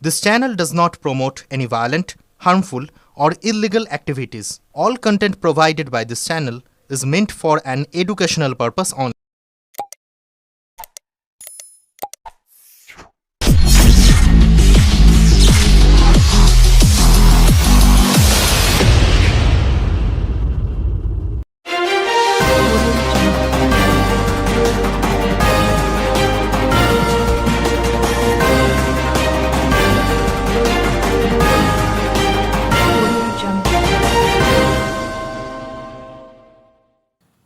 This channel does not promote any violent, harmful, or illegal activities. All content provided by this channel is meant for an educational purpose only.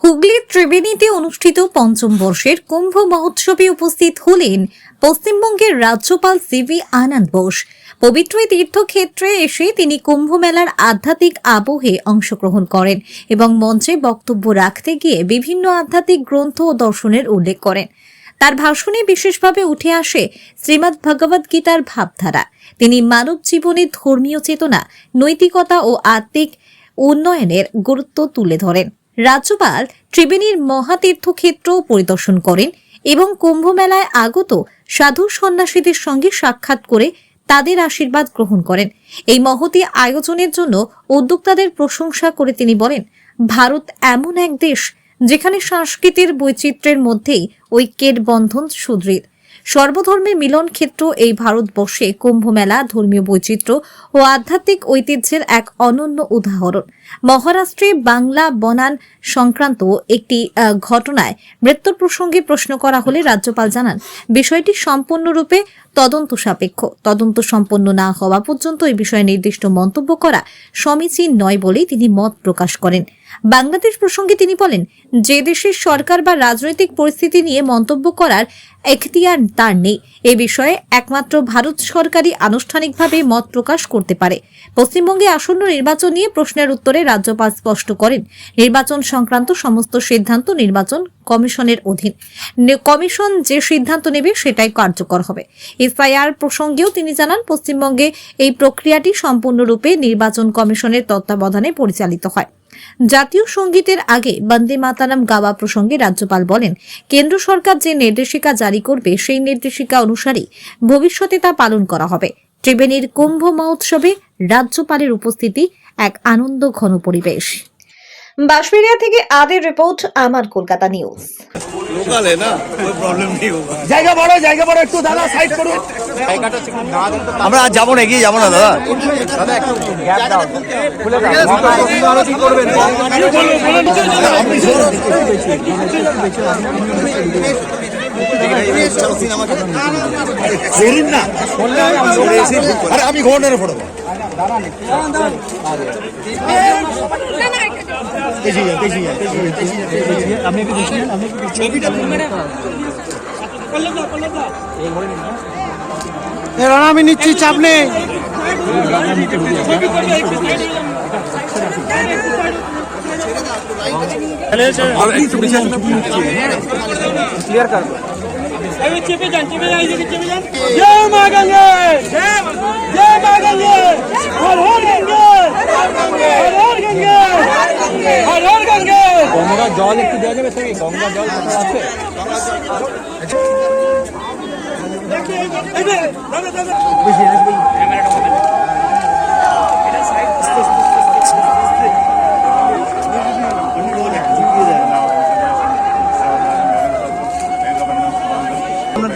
হুগলির ত্রিবেণীতে অনুষ্ঠিত পঞ্চম বর্ষের কুম্ভ মহোৎসবে উপস্থিত হলেন পশ্চিমবঙ্গের রাজ্যপাল সিভি আনন্দ বোস। পবিত্র তীর্থক্ষেত্রে এসে তিনি কুম্ভ মেলার আধ্যাত্মিক আবহে অংশগ্রহণ করেন এবং মঞ্চে বক্তব্য রাখতে গিয়ে বিভিন্ন আধ্যাত্মিক গ্রন্থ ও দর্শনের উল্লেখ করেন। তার ভাষণে বিশেষভাবে উঠে আসে শ্রীমদ্ ভগবদ গীতার ভাবধারা। তিনি মানব জীবনে ধর্মীয় চেতনা, নৈতিকতা ও আত্মিক উন্নয়নের গুরুত্ব তুলে ধরেন। রাজ্যপাল ত্রিবেণীর মহাতীর্থক্ষেত্র পরিদর্শন করেন এবং কুম্ভ মেলায় আগত সাধু সন্ন্যাসীদের সঙ্গে সাক্ষাৎ করে তাদের আশীর্বাদ গ্রহণ করেন। এই মহতী আয়োজনের জন্য উদ্যোক্তাদের প্রশংসা করে তিনি বলেন, ভারত এমন এক দেশ যেখানে সংস্কৃতির বৈচিত্র্যের মধ্যেই ঐক্যের বন্ধন সুদৃঢ়। সর্বধর্মের মিলন ক্ষেত্র এই ভারতবর্ষে কুম্ভ মেলা ধর্মীয় বৈচিত্র্য ও আধ্যাত্মিক ঐতিহ্যের এক অনন্য উদাহরণ। মহারাষ্ট্রে বাংলা বনান সংক্রান্ত একটি ঘটনায় মৃত্যুর প্রসঙ্গে প্রশ্ন করা হলে রাজ্যপাল জানান, বিষয়টি সম্পূর্ণরূপে তদন্ত সাপেক্ষ। তদন্ত সম্পন্ন না হওয়া পর্যন্ত এই বিষয়ে নির্দিষ্ট মন্তব্য করা সমীচীন নয় বলেই তিনি মত প্রকাশ করেন। বাংলাদেশ প্রসঙ্গে তিনি বলেন, যে দেশের সরকার বা রাজনৈতিক পরিস্থিতি নিয়ে মন্তব্য করার এখতিয়ার তার নেই। এ বিষয়ে একমাত্র ভারত সরকারই আনুষ্ঠানিকভাবে মত প্রকাশ করতে পারে। পশ্চিমবঙ্গে আসন্ন নির্বাচন নিয়ে প্রশ্নের উত্তরে রাজ্যপাল স্পষ্ট করেন, নির্বাচন সংক্রান্ত সমস্ত সিদ্ধান্ত নির্বাচন কমিশনের অধীন। কমিশন যে সিদ্ধান্ত নেবে সেটাই কার্যকর হবে। এসআইআর প্রসঙ্গেও তিনি জানান, পশ্চিমবঙ্গে এই প্রক্রিয়াটি সম্পূর্ণরূপে নির্বাচন কমিশনের তত্ত্বাবধানে পরিচালিত হয়। জাতীয় সঙ্গীতের আগে বন্দে মাতরম গাওয়া প্রসঙ্গে রাজ্যপাল বলেন, কেন্দ্র সরকার যে নির্দেশিকা জারি করবে সেই নির্দেশিকা অনুসারে ভবিষ্যতে তা পালন করা হবে। ত্রিবেণীর কুম্ভ মহোৎসবে রাজ্যপালের উপস্থিতি এক আনন্দ ঘন পরিবেশ। বাঁশবেড়িয়া থেকে আদের রিপোর্ট, আমার কলকাতা নিউজ। लोकल है ना, कोई प्रॉब्लम नहीं होगा। জায়গা বড় একটু দাদা সাইড করুন। আমরা আজ যাবো না, এগিয়ে যাবো না দাদা। দাদা একটু গ্যাপ দাও, খুলে দাও। আরো কি করবেন? জরুর না, আরে আমি ঘোড়ার ফটো আমি নিচ্ছি, চাপ নেই। ক্লিয়ার কর। চেপে যান, জয় মা গঙ্গে, জয় মা গঙ্গে, হর হর গঙ্গে, হর হর গঙ্গে, হর হর গঙ্গে। গঙ্গা জল একটু দেওয়া যাবে স্যার? গঙ্গা জল কোথাও আছে?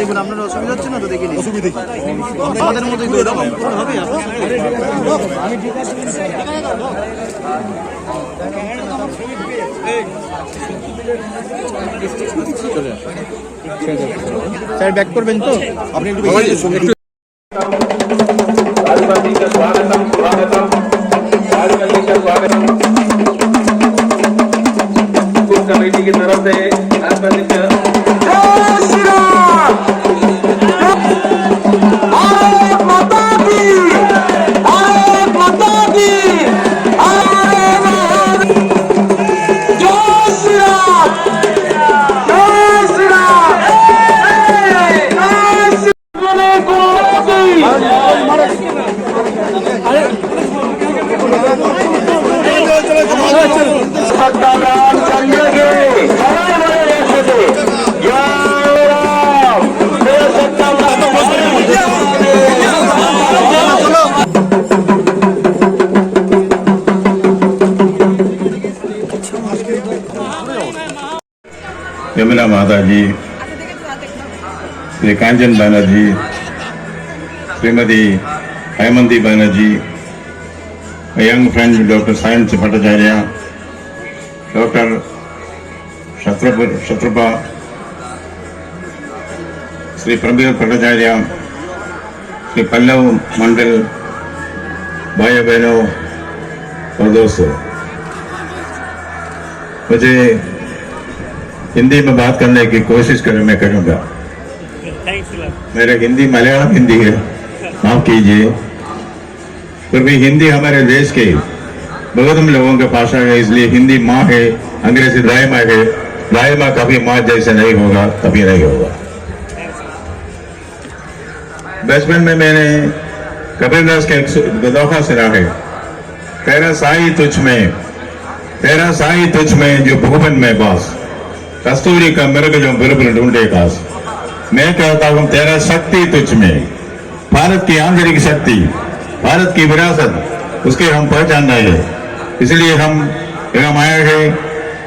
দেখুন, আপনার অসুবিধা হচ্ছে না তো? দেখে অসুবিধা আমাদের মধ্যে হবে। স্যার ব্যাক করবেন তো আপনি? একটু कमेटी की तरफ से यमुना माता ji, Shri Kanchan Banerjee, Shrimati Hemanti Banerjee, young friend doctor सायंस भट्टाचार्य, डॉक्टर शत्रुपा, श्री प्रवीर भट्टाचार्य, श्री पल्लव मंडल, भाई बहनों और दोस्तों, मुझे हिंदी में बात करने की कोशिश मैं करूंगा। मेरा हिंदी मलयालम हिंदी है, माफ कीजिए, फिर भी हिंदी हमारे देश के बहुत हम लोगों की भाषा है, इसलिए हिंदी माँ है, अंग्रेजी दाई माँ है। दाई माँ कभी माँ जैसे नहीं होगा, कभी नहीं होगा। बचपन में मैंने कबीरदास के एक दोहा सुना है, तेरा साई तुझ में जो भुवन में बास, कस्तूरी का मृग जो बिरबल ढूंढे कास। मैं कहता हूं तेरा शक्ति तुझ में, भारत की आंतरिक शक्ति, भारत की विरासत, उसके हम पहचान रहे हैं। इसलिए हम यहाँ आए हैं,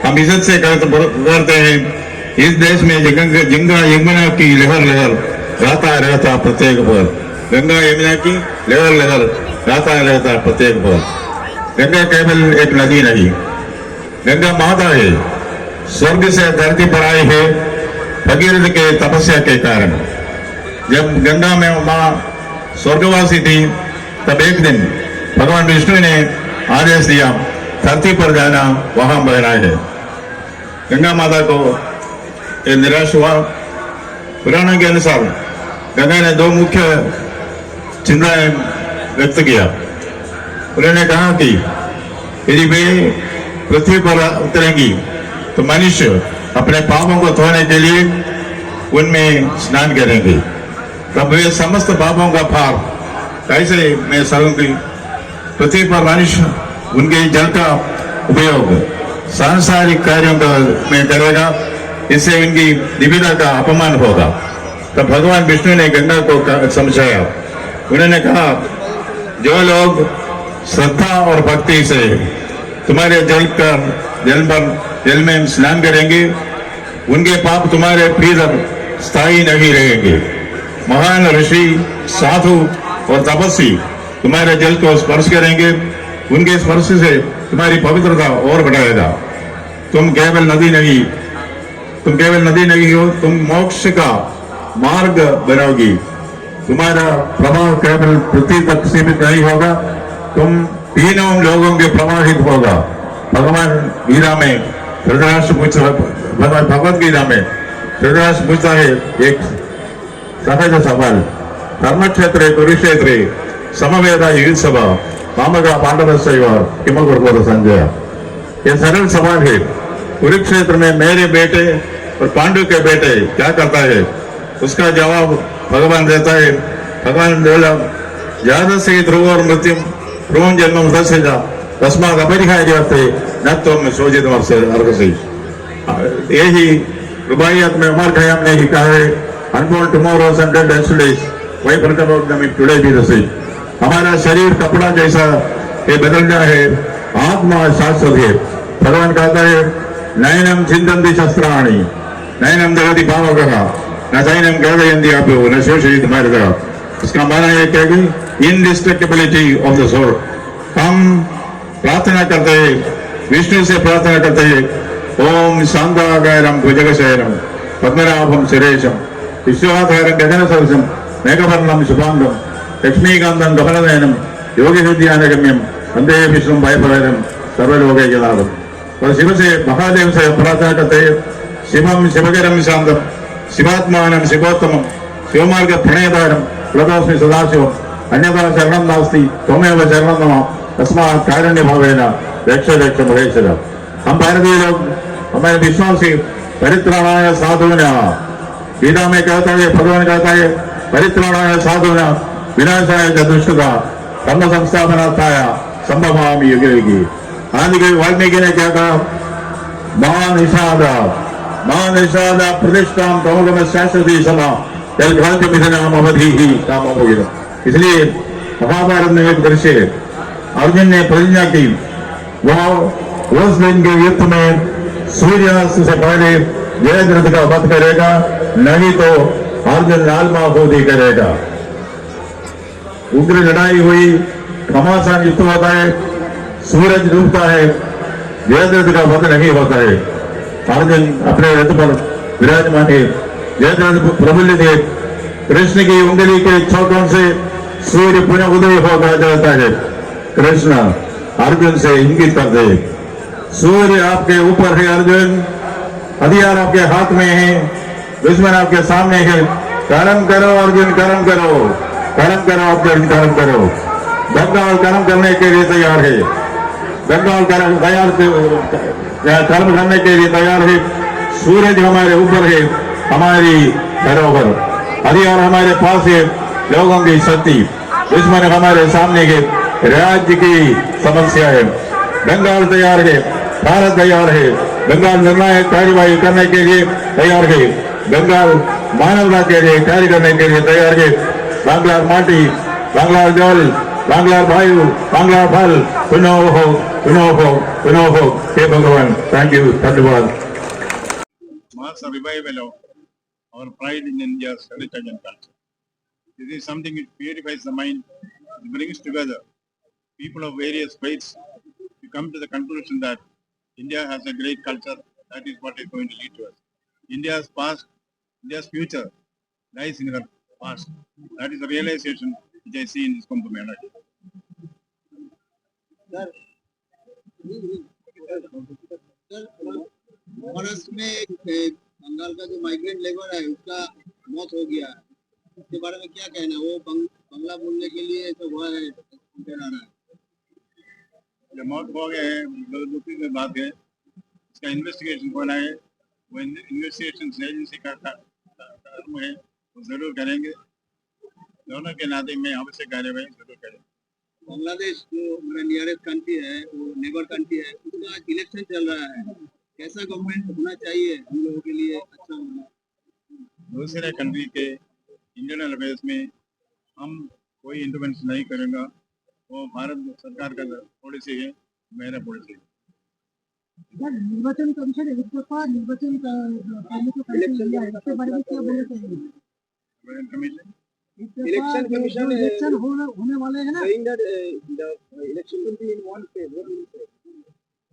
हम इज्जत से करते हैं। इस देश में गंगा यमुना की लहर लहर गाता रहता प्रत्येक पल, गंगा यमुना की लहर लहर गाता रहता प्रत्येक पल। गंगा केवल एक नदी नहीं, गंगा माता है, स्वर्ग से धरती पर आई है भगीरथ के तपस्या के कारण। जब गंगा में माँ स्वर्गवासी थी, तब एक दिन भगवान विष्णु ने आदेश दिया धरती पर जाना, वहां बहना है। गंगा माता को ये निराश हुआ। पुराणों के अनुसार गंगा ने दो मुख्य चिंताएं व्यक्त किया। उन्होंने कहा कि यदि वे पृथ्वी पर उतरेंगी तो मनुष्य अपने पापों को धोने के लिए उनमें स्नान करेंगे, तब वे समस्त पापों का भार कैसे मैं सहूंगी। पृथ्वी पर मनुष्य उनके जल का उपयोग सांसारिक कार्यों में करेगा, इससे उनकी दिव्यता का अपमान होगा। तब भगवान विष्णु ने गंगा को समझाया। उन्होंने कहा, जो लोग श्रद्धा और भक्ति से तुम्हारे जल में स्नान करेंगे, उनके पाप तुम्हारे भीतर स्थायी नहीं रहेंगे। महान ऋषि, साधु और तपस्वी तुम्हारे जल को स्पर्श करेंगे, उनके स्पर्श से तुम्हारी पवित्रता और बढ़ाएगा। तुम केवल नदी नहीं हो, तुम मोक्ष का मार्ग बनाओगी। तुम्हारा प्रभाव केवल पृथ्वी तक सीमित नहीं होगा, तुम तीनों लोगों के प्रवाहित होगा। भगवान गीता में भगवत गीता में धृतराष्ट्र पूछता है एक सहज सवाल, धर्म क्षेत्र कुरुक्षेत्र समवेद युद्धसभा मामका पांडव किमकुर्वत संजय। ये सरल सवाल है। कुरुक्षेत्र में मेरे बेटे और पांडु के बेटे क्या करता है, उसका जवाब भगवान देता है। भगवान बोला, ज्यादा से ध्रुव और मृत्यु ध्रुव जन्म दस्य तस्माद अपरिहार्य न तुम सोचित अर्घसी। यही रुबाइयत में उमर खयाम ने ही कहा है, unborn tomorrow's and dead yesterday's why forget about them if today be the same. हमारा शरीर कपड़ा जैसा ये बदलना है, आत्मा शाश्वत है। भगवान कहता है, नयनम चिंतन्ति शस्त्राणि नयनम दगति भावगः न चैनम गदयन्ति आपो न शोषयति मार्गः। इसका माना है क्या कि इनडिस्ट्रक्टिबिलिटी ऑफ द सोल। हम प्रार्थना करते हैं, विष्णु से प्रार्थना करते हैं, ओम शांताकारं भुजगशयनं पद्मनाभं सुरेशं विश्वाधारं गगनसदृशं मेघवर्णं शुभांगं लक्ष्मीकान्तं कमलनयनं योगिहृदयानगम्यं वन्दे विष्णुं भयप्रदं सर्वलोकैकनाथम्। और शिव से महादेव से प्रार्थना करते हैं, शिवं शिवकरं शांतं शिवात्मानं शिवोत्तमं शिवमार्ग प्रणयधारं प्रणतोऽस्मि सदाशिवम् अन्यथा शरणं नास्ति त्वमेव शरणं मम तस्मात् कारुण्य भावेन रक्ष रक्ष महेश्वर। हम भारतीय लोग हमारे विश्वासी परित्राणाय साधूनां, गीता में कहता है, भगवान कहता है, परित्राणाय साधूनां विनाशाय च दुष्कृतां धर्म संस्थापनार्थाय संभवामि युगे युगे। आदिकवि वाल्मीकि ने क्या कहा, महानिषाद प्रतिष्ठां तमोगम शाश्वती सभा जलघात मिथुनाम अवधीहि कामोगिर। इसलिए महाभारत में एक दृश्य है, अर्जुन ने प्रतिज्ञा की, वह उस दिन के युद्ध में सूर्यास्त से पहले जयद्रथ का वध करेगा, नहीं तो अर्जुन लाल माहौदी करेगा। उग्र लड़ाई हुई, घमासान युद्ध होता है, सूरज डूबता है, जयद्रथ का वध नहीं होता है। अर्जुन अपने रथ पर विराजमान है, जयद्रथ प्रफुल्लित है। कृष्ण की उंगली के छोटों से सूर्य पुनः उदय होगा जाता है। कृष्ण अर्जुन से इंगित कर दे, सूर्य आपके ऊपर है अर्जुन, हथियार आपके हाथ में है, दुश्मन आपके सामने है। कर्म करो अर्जुन, कर्म करो, कर्म करो अर्जुन, कर्म करो। बंगाल कर्म करने के लिए तैयार है, बंगाल कर्म करने के लिए तैयार है। सूरज हमारे ऊपर है, हमारी धरोहर, हथियार हमारे पास है, लोगों की शक्ति, दुश्मन हमारे सामने है, राज्य की समस्या है। बंगाल तैयार है, भारत तैयार है, बंगाल निर्णायक कार्यवाही करने के लिए तैयार है, बंगाल मानवता के लिए कार्य करने के लिए तैयार है। बांग्लार माटी, बांग्लार जल, बांग्लार वायु, बांग्लार फल, पुनः हो, पुनः हो, पुनः हो। हे भगवान, थैंक यू, धन्यवाद। Mass revival of our pride in India's heritage and culture. This is something which purifies the mind, it brings together people of various faiths to come to the conclusion that India has a great culture. That is what is going to lead to us. India's past, India's future lies in her past. That is the realization which I see in this Kumbh Mela. Maharashtra में एक बंगाल का जो migrant labour है उसका मौत हो गया, इसके बारे में क्या कहना है? वो बंगला बोलने के लिए तो हुआ है, रहा है। जब मौत हो गए हैं, बहुत दुखी की बात है। इसका इन्वेस्टिगेशन होना है, वो इन्वेस्टिगेशन एजेंसी का काम है, वो जरूर करेंगे। दोनों के नाते में आवश्यक कार्यवाही जरूर करेंगे। बांग्लादेश जो हमारा नियरेस्ट कंट्री है, वो नेबर कंट्री है, उसका इलेक्शन चल रहा है, कैसा गवर्नमेंट होना चाहिए हम लोगों के लिए अच्छा होना? दूसरे कंट्री के इंडियन अफेयर्स में हम कोई इंटरवेंशन नहीं करेंगे, वो भारत सरकार का पॉलिसी है, मेरा पॉलिसी है। निर्वाचन कमीशन एक दफा निर्वाचन इसके बारे में क्या बोलना चाहिए? इलेक्शन कमीशन इलेक्शन होने वाले हैं ना, election will be in one phase. What do you say?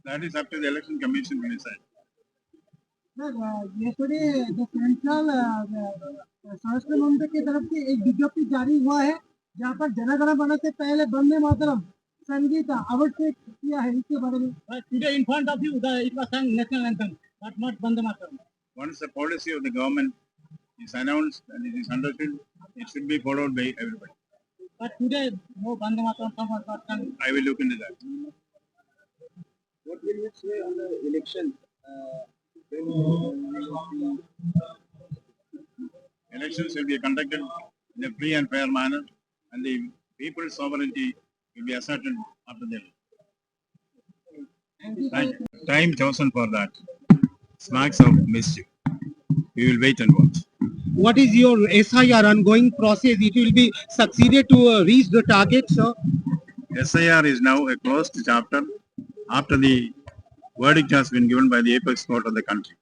That is up to the election commission to decide. yesterday the central स्वास्थ्य मंत्री की तरफ से एक विज्ञप्ति जारी हुआ है जहाँ पर जनगण मन से पहले वंदे मातरम संगीत आवश्यक किया है, इसके बारे में? Today in front of you, it was sung national anthem, but not Vande Mataram. Once the policy of the government is announced and it is understood, it should be followed by everybody. But today, no Vande Mataram song was not sung. I will look into that. What will you say on the election? Elections will be conducted in a free and fair manner, and the people's sovereignty will be asserted after the election. Time chosen for that smacks of mischief. We will wait and watch. What is your SIR ongoing process? It will be succeeded to reach the target, sir? SIR is now a closed chapter after the verdict has been given by the apex court of the country.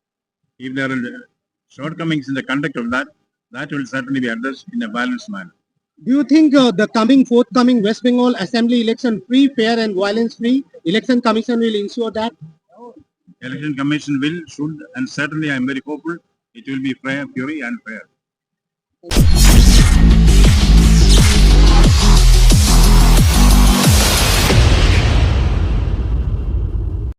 If there are shortcomings in the conduct of that, that will certainly be addressed in a balanced manner. Do you think the forthcoming West Bengal Assembly election free, fair and violence-free? Election Commission will ensure that? Election Commission will, should, and certainly I am very hopeful it will be fair, pure and fair.